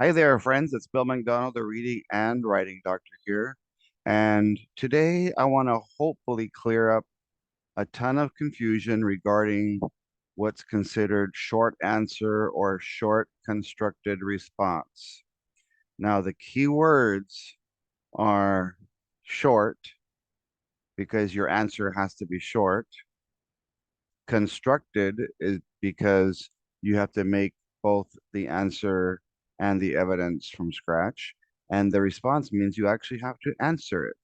Hi there, friends. It's Bill MacDonald, the reading and writing doctor here. And today I want to hopefully clear up a ton of confusion regarding what's considered short answer or short constructed response. Now, the key words are short because your answer has to be short. Constructed is because you have to make both the answer and the evidence from scratch. And the response means you actually have to answer it.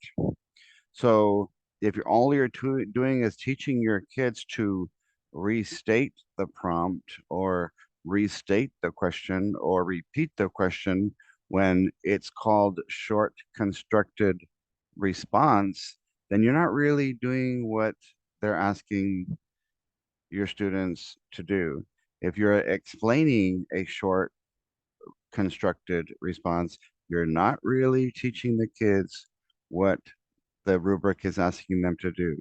So if you're all you're doing is teaching your kids to restate the prompt or restate the question or repeat the question when it's called short constructed response, then you're not really doing what they're asking your students to do. If you're explaining a short constructed response, you're not really teaching the kids what the rubric is asking them to do.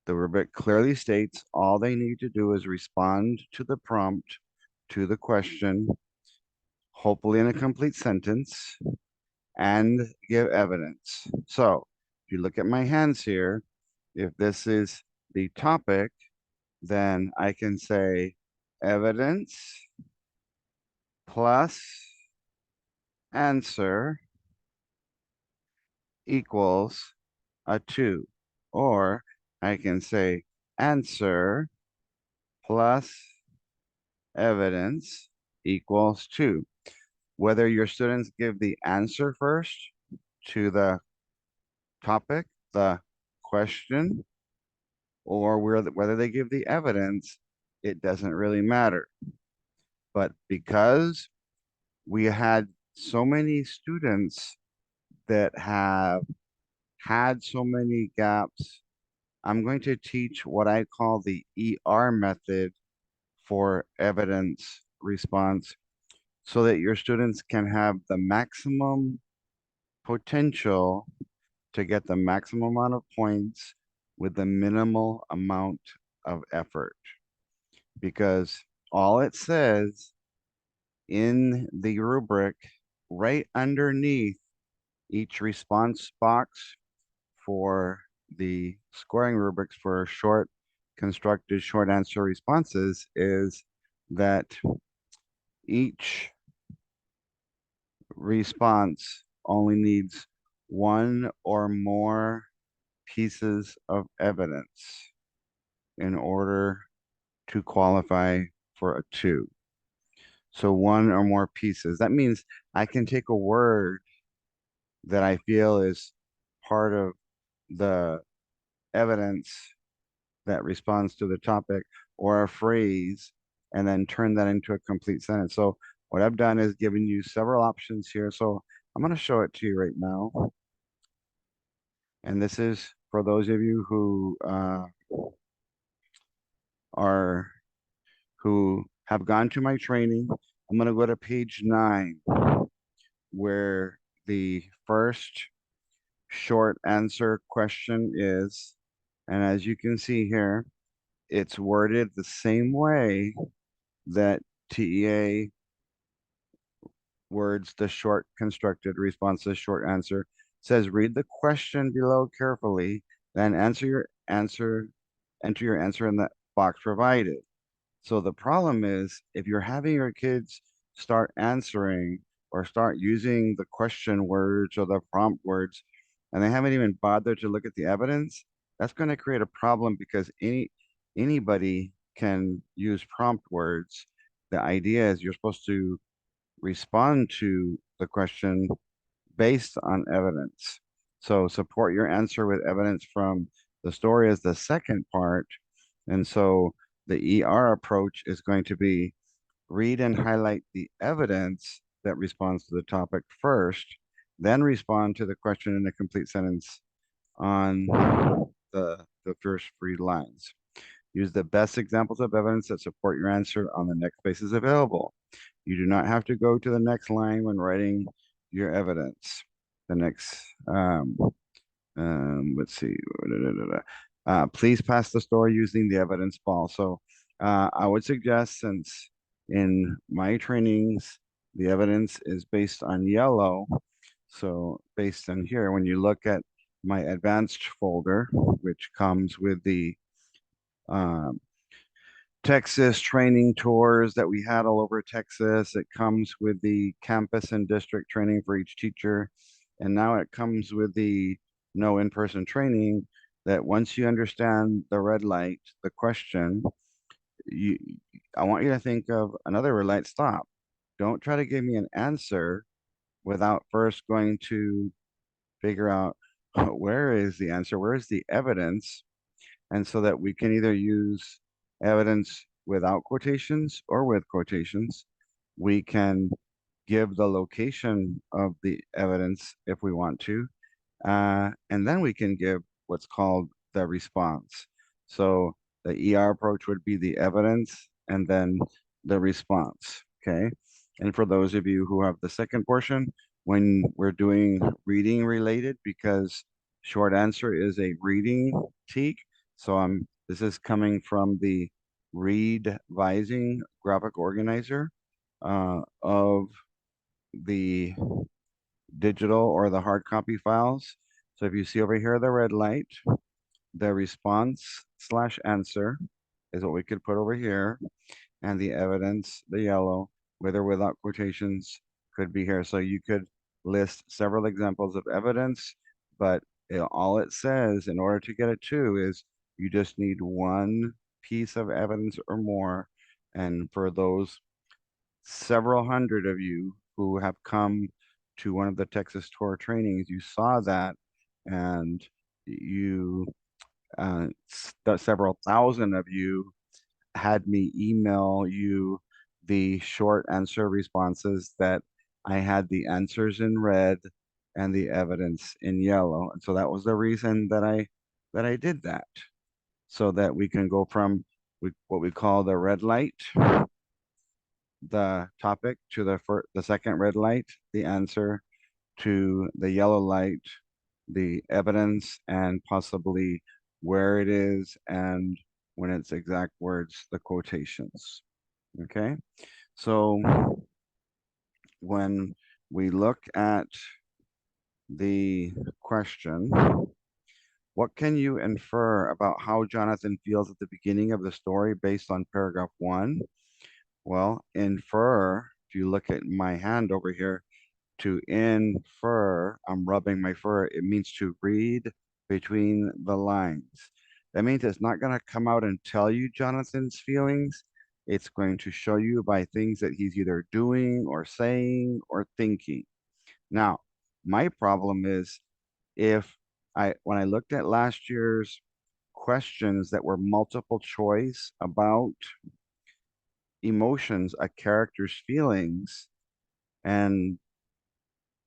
The rubric clearly states all they need to do is respond to the prompt, to the question, hopefully in a complete sentence, and give evidence. So if you look at my hands here, if this is the topic, then I can say evidence plus answer equals a 2. Or I can say answer plus evidence equals 2. Whether your students give the answer first to the topic, the question, or whether they give the evidence, it doesn't really matter. But because we had so many students that have had so many gaps, I'm going to teach what I call the ER method for evidence response so that your students can have the maximum potential to get the maximum amount of points with the minimal amount of effort. Because all it says in the rubric, right underneath each response box for the scoring rubrics for short constructed short answer responses, is that each response only needs one or more pieces of evidence in order to qualify for a 2. So one or more pieces. That means I can take a word that I feel is part of the evidence that responds to the topic or a phrase and then turn that into a complete sentence. So what I've done is given you several options here. So I'm going to show it to you right now. And this is for those of you are who have gone to my training. I'm going to go to page 9 where the first short answer question is. And as you can see here, it's worded the same way that TEA words the short constructed response, the short answer. It says read the question below carefully, then enter your answer in the box provided. So the problem is if you're having your kids start answering or start using the question words or the prompt words, and they haven't even bothered to look at the evidence, that's going to create a problem because anybody can use prompt words. The idea is you're supposed to respond to the question based on evidence. So support your answer with evidence from the story is the second part. And so the ER approach is going to be read and highlight the evidence that responds to the topic first, then respond to the question in a complete sentence on the first 3 lines. Use the best examples of evidence that support your answer on the next spaces available. You do not have to go to the next line when writing your evidence. The next, let's see. Please pass the story using the evidence ball. So I would suggest, since in my trainings, The evidence is based on yellow. So based on here, when you look at my advanced folder, which comes with the um, Texas training tours that we had all over Texas. It comes with the campus and district training for each teacher. And now it comes with the no in-person training that once you understand the red light, the question, you I want you to think of another red light stop. Don't try to give me an answer without first going to figure out where is the answer, where is the evidence, and so that we can either use evidence without quotations or with quotations. We can give the location of the evidence if we want to, and then we can give what's called the response. So the ER approach would be the evidence and then the response. Okay. And for those of you who have the second portion, when we're doing reading related, because short answer is a reading teak. So this is coming from the readvising graphic organizer of the digital or the hard copy files. So if you see over here the red light, the response slash answer is what we could put over here, and the evidence, the yellow, with or without quotations, could be here. So you could list several examples of evidence, but all it says in order to get a two is you just need one piece of evidence or more. And for those several hundred of you who have come to one of the Texas tour trainings, you saw that, and you, several thousand of you had me email you the short answer responses that I had the answers in red and the evidence in yellow. And so that was the reason that I did that, so that we can go from what we call the red light, the topic, to the second red light, the answer, to the yellow light, the evidence, and possibly where it is, and when it's exact words, the quotations. Okay. So when we look at the question, what can you infer about how Jonathan feels at the beginning of the story based on paragraph one? Well, infer, if you look at my hand over here, to infer, I'm rubbing my fur, it means to read between the lines. That means it's not going to come out and tell you Jonathan's feelings. It's going to show you by things that he's either doing or saying or thinking. Now, my problem is, when I looked at last year's questions that were multiple choice about emotions, a character's feelings, and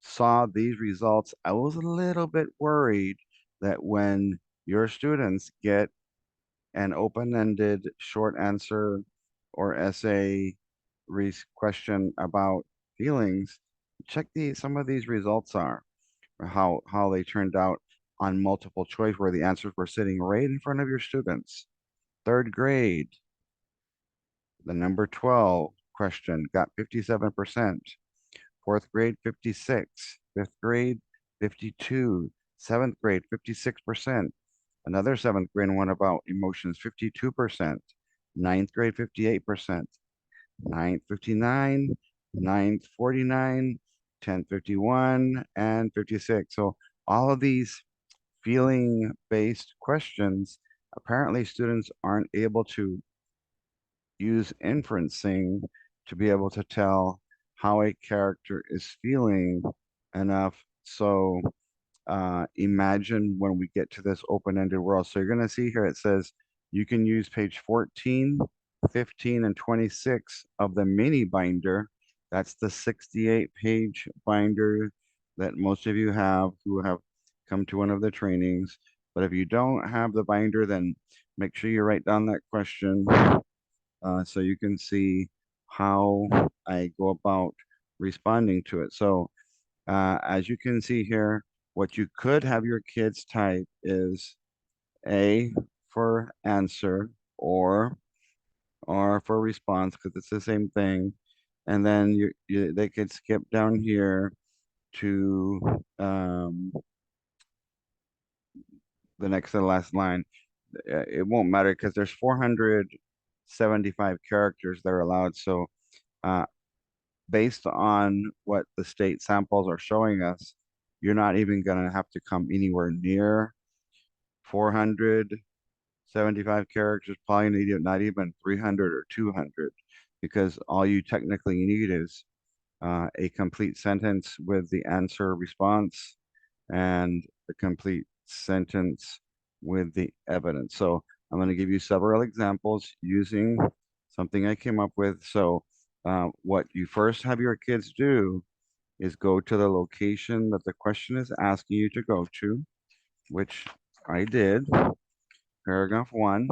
saw these results, I was a little bit worried that when your students get an open-ended short answer or essay question about feelings, check some of these results are, or how they turned out on multiple choice where the answers were sitting right in front of your students. Third grade, the number 12 question got 57%. Fourth grade, 56. Fifth grade, 52. Seventh grade, 56%. Another seventh grade one about emotions, 52%. Ninth grade, 58%. Ninth, 59. Ninth, 49. 10th, 51, and 56. So all of these feeling-based questions, apparently students aren't able to use inferencing to be able to tell how a character is feeling enough. So imagine when we get to this open-ended world. So you're going to see here it says you can use page 14, 15, and 26 of the mini binder. That's the 68-page binder that most of you have who have come to one of the trainings. But if you don't have the binder, then make sure you write down that question so you can see how I go about responding to it. So as you can see here, what you could have your kids type is A for answer, or for response, because it's the same thing. and then they could skip down here to the next to the last line. It won't matter because there's 475 characters that are allowed. So uh, based on what the state samples are showing us, you're not even going to have to come anywhere near 475 characters, probably not even 300 or 200, because all you technically need is a complete sentence with the answer response and a complete sentence with the evidence. So I'm going to give you several examples using something I came up with. So what you first have your kids do is go to the location that the question is asking you to go to, which I did, paragraph 1.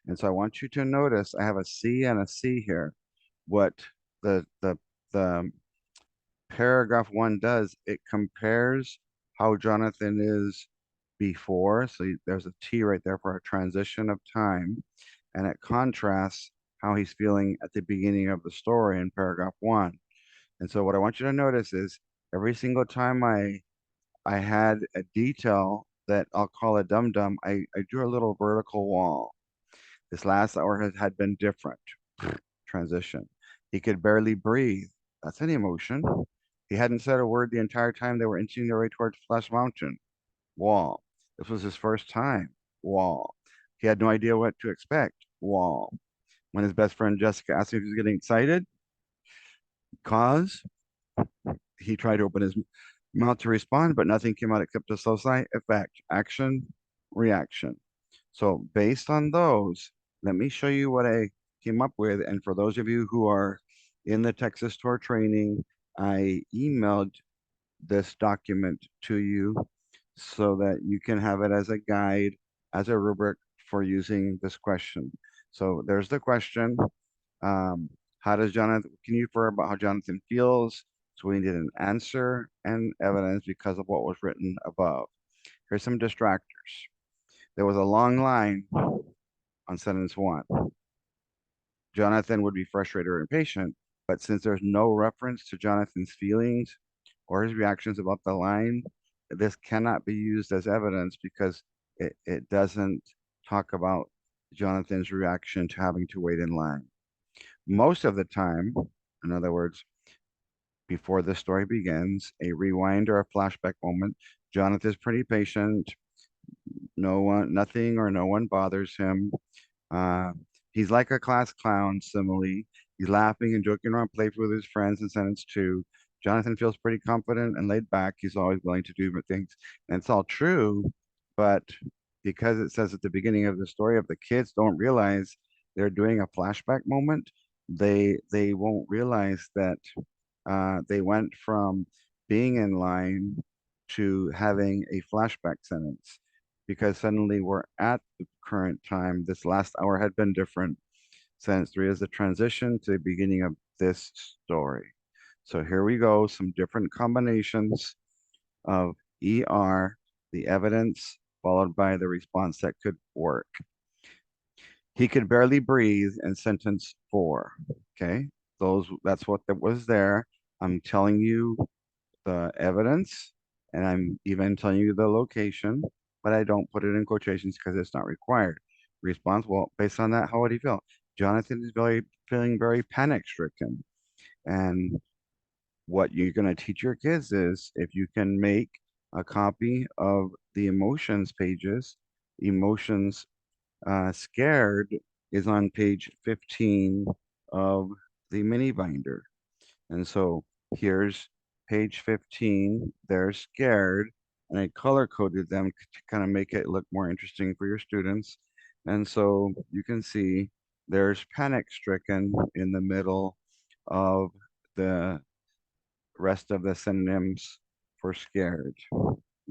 And so I want you to notice I have a C and a C here. What the paragraph 1 does, it compares how Jonathan is before. So there's a T right there for a transition of time. And it contrasts how he's feeling at the beginning of the story in paragraph 1. And so what I want you to notice is every single time I had a detail that I'll call a dum-dum, I drew a little vertical wall. This last hour had been different. Transition. He could barely breathe. That's an emotion. He hadn't said a word the entire time they were inching their way towards Splash Mountain. Wall. This was his first time. Wall. He had no idea what to expect. Wall. When his best friend Jessica asked him if he was getting excited, cause he tried to open his mouth to respond, but nothing came out except a slow sigh. Effect. Action. Reaction. So based on those, let me show you what I came up with. And for those of you who are in the Texas Tour training, I emailed this document to you so that you can have it as a guide, as a rubric for using this question. So there's the question. Um, how does Jonathan, can you infer about how Jonathan feels? So we needed an answer and evidence because of what was written above. Here's some distractors. There was a long line on sentence 1. Jonathan would be frustrated or impatient, but since there's no reference to Jonathan's feelings or his reactions about the line, this cannot be used as evidence because it doesn't talk about Jonathan's reaction to having to wait in line. Most of the time, in other words, before the story begins, a rewind or a flashback moment, Jonathan's pretty patient. Nothing or no one bothers him. Uh, he's like a class clown, simile. He's laughing and joking around playfully with his friends in sentence 2. Jonathan feels pretty confident and laid back. He's always willing to do things. And it's all true, but because it says at the beginning of the story, if the kids don't realize they're doing a flashback moment, they won't realize that they went from being in line to having a flashback sentence because suddenly we're at the current time. This last hour had been different. Sentence 3 is the transition to the beginning of this story. So here we go, some different combinations of ER, the evidence, followed by the response that could work. He could barely breathe in sentence 4. Okay, that's what that was there. I'm telling you the evidence, and I'm even telling you the location, but I don't put it in quotations because it's not required. Response, well, based on that, how would he feel? Jonathan is feeling very panic stricken. And what you're going to teach your kids is if you can make a copy of the emotions pages, emotions scared is on page 15 of the mini binder. And so here's page 15. They're scared, and I color coded them to kind of make it look more interesting for your students. And so you can see there's panic stricken in the middle of the rest of the synonyms for scared.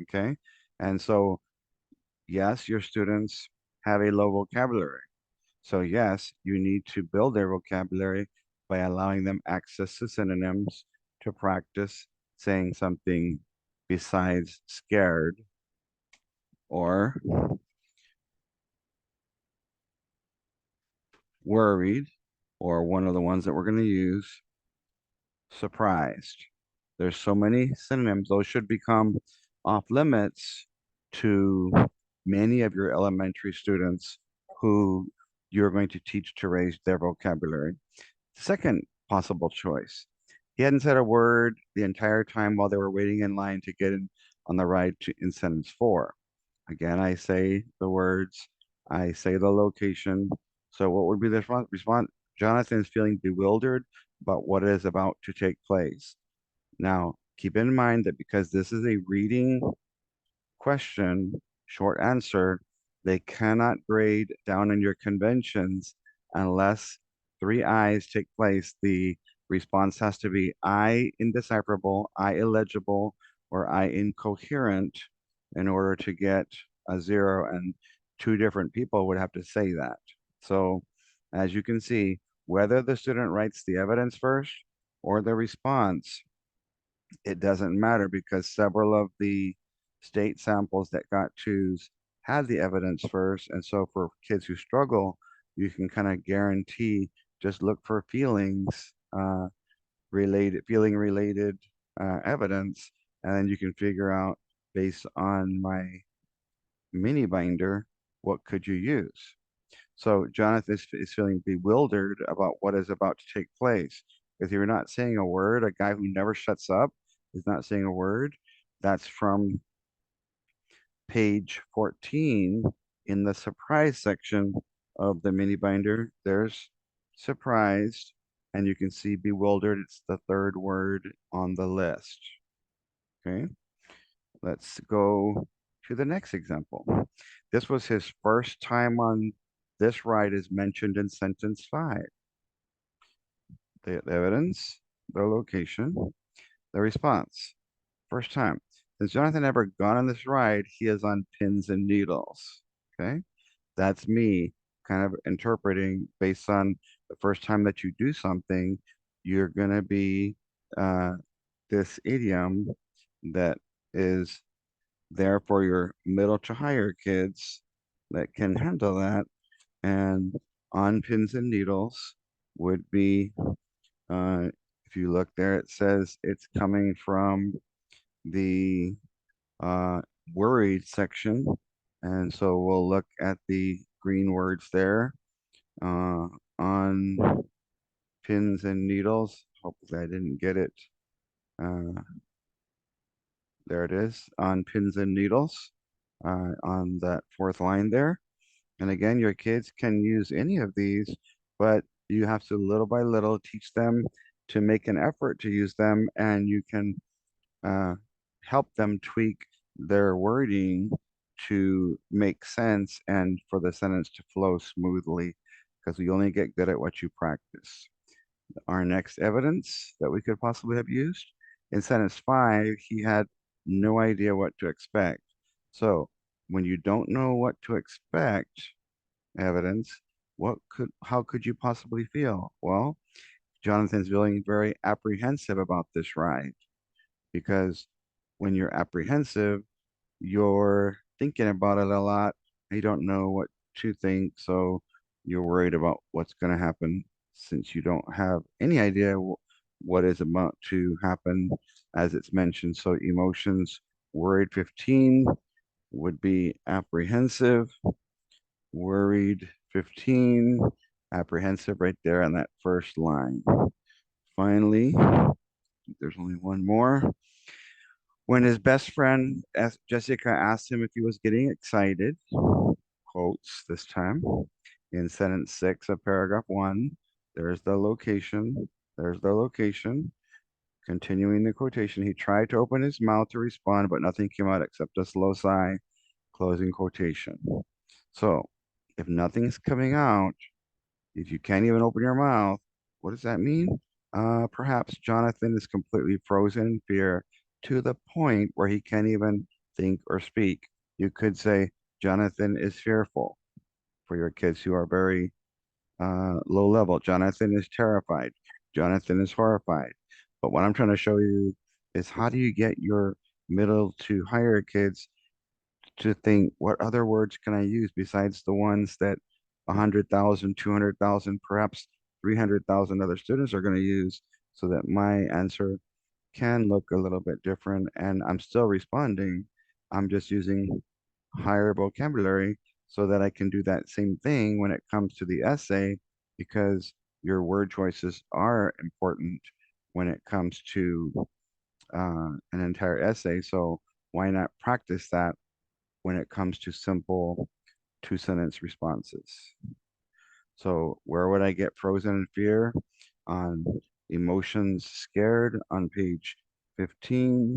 Okay. And so, yes, your students have a low vocabulary. So, yes, you need to build their vocabulary by allowing them access to synonyms to practice saying something besides scared or worried or one of the ones that we're going to use, surprised. There's so many synonyms, those should become off limits to many of your elementary students who you're going to teach to raise their vocabulary. Second possible choice. He hadn't said a word the entire time while they were waiting in line to get in on the ride in sentence 4. Again, I say the words, I say the location. So what would be the response? Jonathan is feeling bewildered about what is about to take place. Now, keep in mind that because this is a reading question, short answer, they cannot grade down in your conventions unless three I's take place. The response has to be I indecipherable, I illegible, or I incoherent in order to get a 0, and two different people would have to say that. So, as you can see, whether the student writes the evidence first or the response, it doesn't matter because several of the state samples that got twos had the evidence first. And so for kids who struggle, you can kind of guarantee just look for feeling related evidence, and then you can figure out based on my mini binder, what could you use? So Jonathan is feeling bewildered about what is about to take place. If you're not saying a word, a guy who never shuts up is not saying a word. That's from page 14 in the surprise section of the mini binder. There's surprised, and you can see bewildered. It's the third word on the list. Okay, let's go to the next example. This was his first time on this ride is mentioned in sentence 5. The evidence, the location, the response. First time. Since Jonathan never gone on this ride, he is on pins and needles. Okay. That's me kind of interpreting based on the first time that you do something, you're going to be uh, this idiom that is there for your middle to higher kids that can handle that. And on pins and needles would be uh, if you look there, it says it's coming from the uh, worried section. And so we'll look at the green words there uh, on pins and needles. Hopefully I didn't get it. Uh, there it is on pins and needles on that fourth line there. And again, your kids can use any of these, but you have to little by little teach them to make an effort to use them, and you can uh, help them tweak their wording to make sense and for the sentence to flow smoothly, because you only get good at what you practice. Our next evidence that we could possibly have used in sentence 5, he had no idea what to expect. So when you don't know what to expect, evidence, how could you possibly feel? Well, Jonathan's feeling very apprehensive about this ride because when you're apprehensive, you're thinking about it a lot. You don't know what to think, so you're worried about what's going to happen since you don't have any idea what is about to happen as it's mentioned. So emotions, worried 15 would be apprehensive, worried 15, apprehensive right there on that first line. Finally, there's only one more. When his best friend Jessica asked him if he was getting excited, quotes this time, in sentence 6 of paragraph 1, there's the location, there's the location. Continuing the quotation, he tried to open his mouth to respond, but nothing came out except a slow sigh, closing quotation. So, if nothing's coming out, if you can't even open your mouth, what does that mean? Perhaps Jonathan is completely frozen in fear to the point where he can't even think or speak. You could say Jonathan is fearful for your kids who are very low level. Jonathan is terrified. Jonathan is horrified. But what I'm trying to show you is how do you get your middle to higher kids to think, what other words can I use besides the ones that 100,000, 200,000, perhaps 300,000 other students are going to use so that my answer can look a little bit different and I'm still responding. I'm just using higher vocabulary so that I can do that same thing when it comes to the essay because your word choices are important when it comes to an entire essay. So why not practice that when it comes to simple two-sentence responses? So where would I get frozen in fear? On emotions scared on page 15,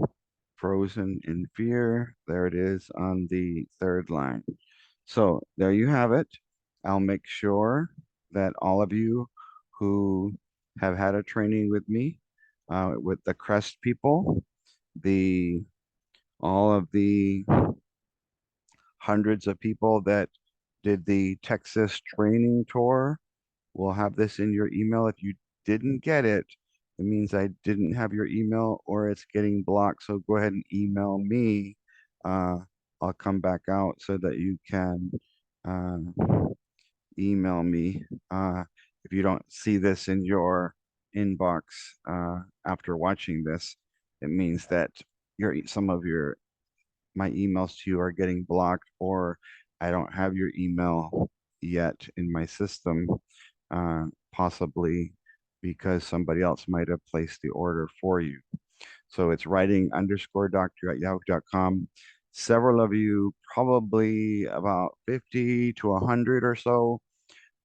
frozen in fear. There it is on the third line. So there you have it. I'll make sure that all of you who have had a training with me, with the CREST people, the all of the hundreds of people that did the Texas training tour will have this in your email. If you didn't get it, it means I didn't have your email or it's getting blocked. So go ahead and email me. Uh, I'll come back out so that you can uh, email me if you don't see this in your inbox after watching this. It means that some of your my emails to you are getting blocked or I don't have your email yet in my system, possibly because somebody else might have placed the order for you. So it's writing_doctor@yahoo.com. Several of you, probably about 50 to 100 or so,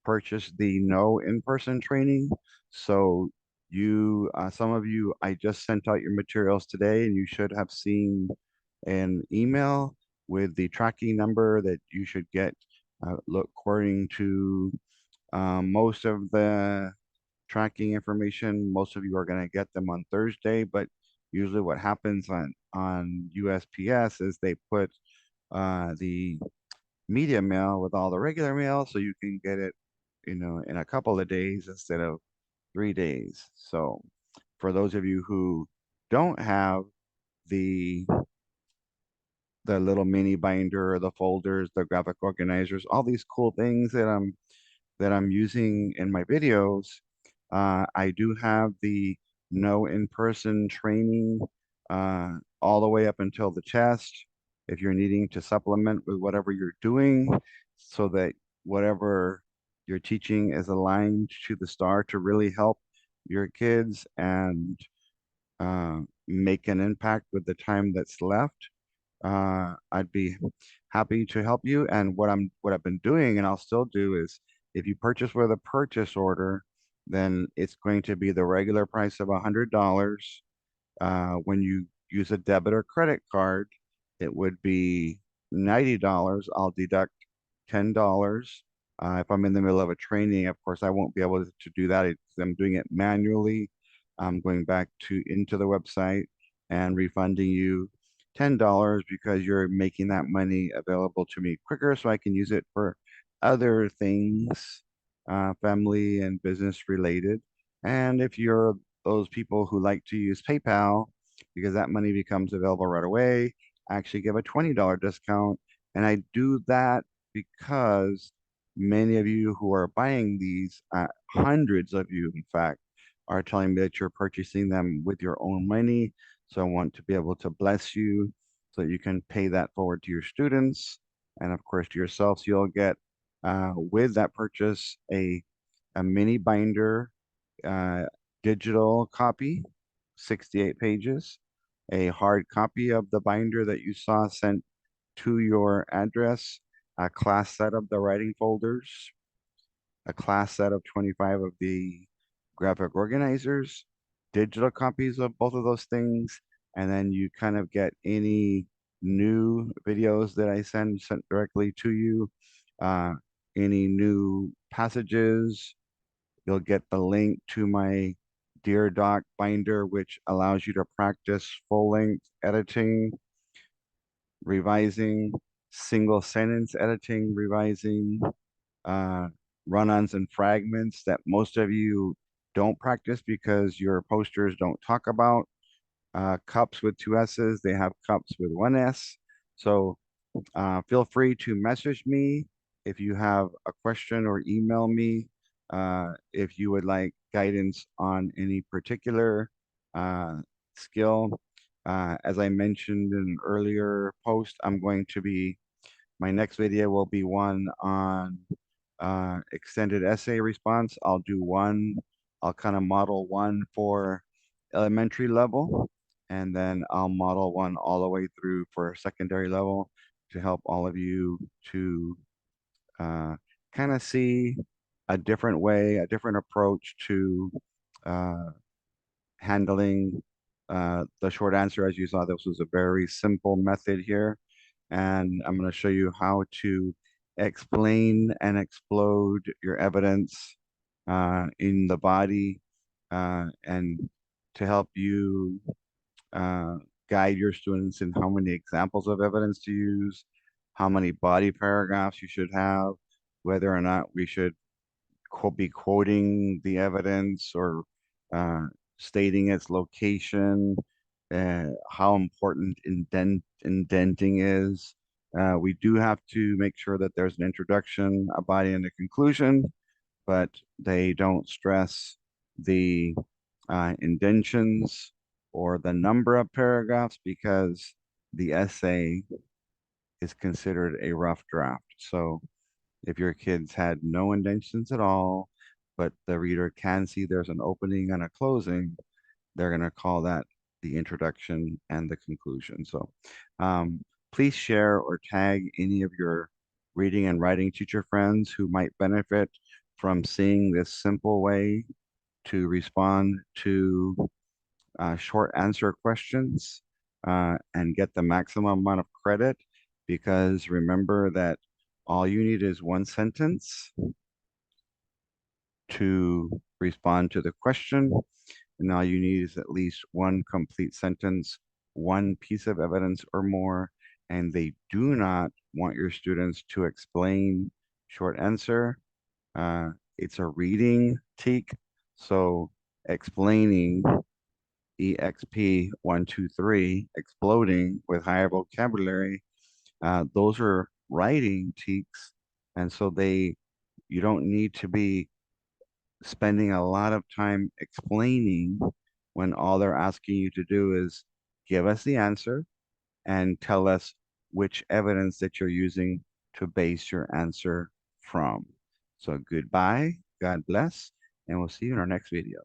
purchased the no in-person training. So some of you, I just sent out your materials today and you should have seen an email with the tracking number that you should get. Look, according to most of the tracking information, most of you are going to get them on Thursday, but usually what happens on USPS is they put the media mail with all the regular mail so you can get it, in a couple of days instead of 3 days. So for those of you who don't have the little mini binder or the folders, the graphic organizers, all these cool things that I'm using in my videos. I do have the no in-person training all the way up until the test. If you're needing to supplement with whatever you're doing so that whatever you're teaching is aligned to the star to really help your kids and make an impact with the time that's left, I'd be happy to help you. And what I've been doing, and I'll still do, is if you purchase with a purchase order, then it's going to be the regular price of $100. When you use a debit or credit card, it would be $90. I'll deduct $10. If I'm in the middle of a training, of course, I won't be able to do that. I'm doing it manually. I'm going back into the website and refunding you $10 because you're making that money available to me quicker so I can use it for other things, family and business related. And if you're those people who like to use PayPal, because that money becomes available right away, I actually give a $20 discount. And I do that because many of you who are buying these, hundreds of you, in fact, are telling me that you're purchasing them with your own money. So I want to be able to bless you so that you can pay that forward to your students and, of course, to yourself. So you'll get, with that purchase, a mini binder, uh, digital copy, 68 pages, a hard copy of the binder that you saw sent to your address, a class set of the writing folders, a class set of 25 of the graphic organizers, digital copies of both of those things, and then you kind of get any new videos that I sent directly to you, uh, any new passages. You'll get the link to my Dear Doc binder, which allows you to practice full-length editing, revising, single sentence editing, revising, uh, run-ons and fragments that most of you don't practice because your posters don't talk about cups with two S's. They have cups with one S. So feel free to message me if you have a question or email me. If you would like guidance on any particular skill, as I mentioned in an earlier post, my next video will be one on extended essay response. I'll kind of model one for elementary level, and then I'll model one all the way through for secondary level to help all of you to uh, kind of see a different way, a different approach to uh, handling the short answer. As you saw, this was a very simple method here. And I'm going to show you how to explain and explode your evidence in the body and to help you uh, guide your students in how many examples of evidence to use, how many body paragraphs you should have, whether or not we should be quoting the evidence or uh, stating its location, how important indenting is. We do have to make sure that there's an introduction, a body, and a conclusion, but they don't stress the indentions or the number of paragraphs because the essay is considered a rough draft. So if your kids had no indentions at all, but the reader can see there's an opening and a closing, they're going to call that the introduction and the conclusion. So um, please share or tag any of your reading and writing teacher friends who might benefit from seeing this simple way to respond to short answer questions and get the maximum amount of credit, because remember that all you need is one sentence to respond to the question, and all you need is at least one complete sentence, one piece of evidence or more, and they do not want your students to explain short answer. Uh, it's a reading teak, so explaining EXP 123, exploding with higher vocabulary, those are writing teaks, and so you don't need to be spending a lot of time explaining when all they're asking you to do is give us the answer and tell us which evidence that you're using to base your answer from. So goodbye, God bless, and we'll see you in our next video.